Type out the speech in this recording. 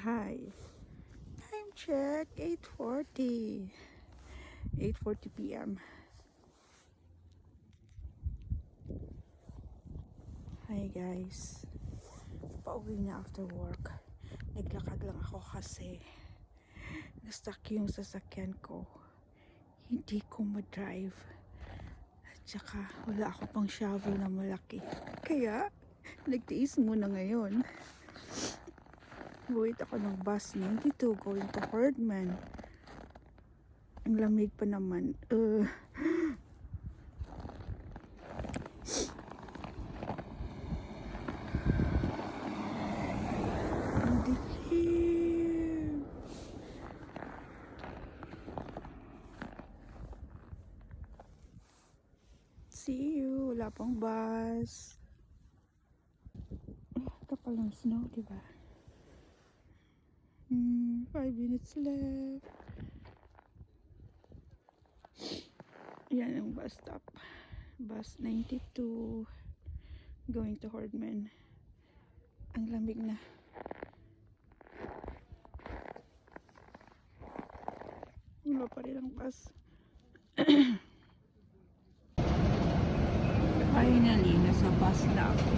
Hi. Time check, 8:40. 8:40 p.m. Hi guys. Pauwi na after work. Naglakad lang ako kasi na-stuck yung sasakyan ko. Hindi ko ma-drive. At saka wala ako pang shovel na malaki. Kaya nagtiis muna ngayon. Wait ako ng bus 92 going to Herdman. Ang lamig pa naman. Ang dilim. See you. Wala pang bus. Kapal ng snow, diba? 5 minutes left. Yan ang bus stop. Bus 92 going to Herdman. Ang lamig na. Wala pa rin ang bus. Finally, nasa bus na ako.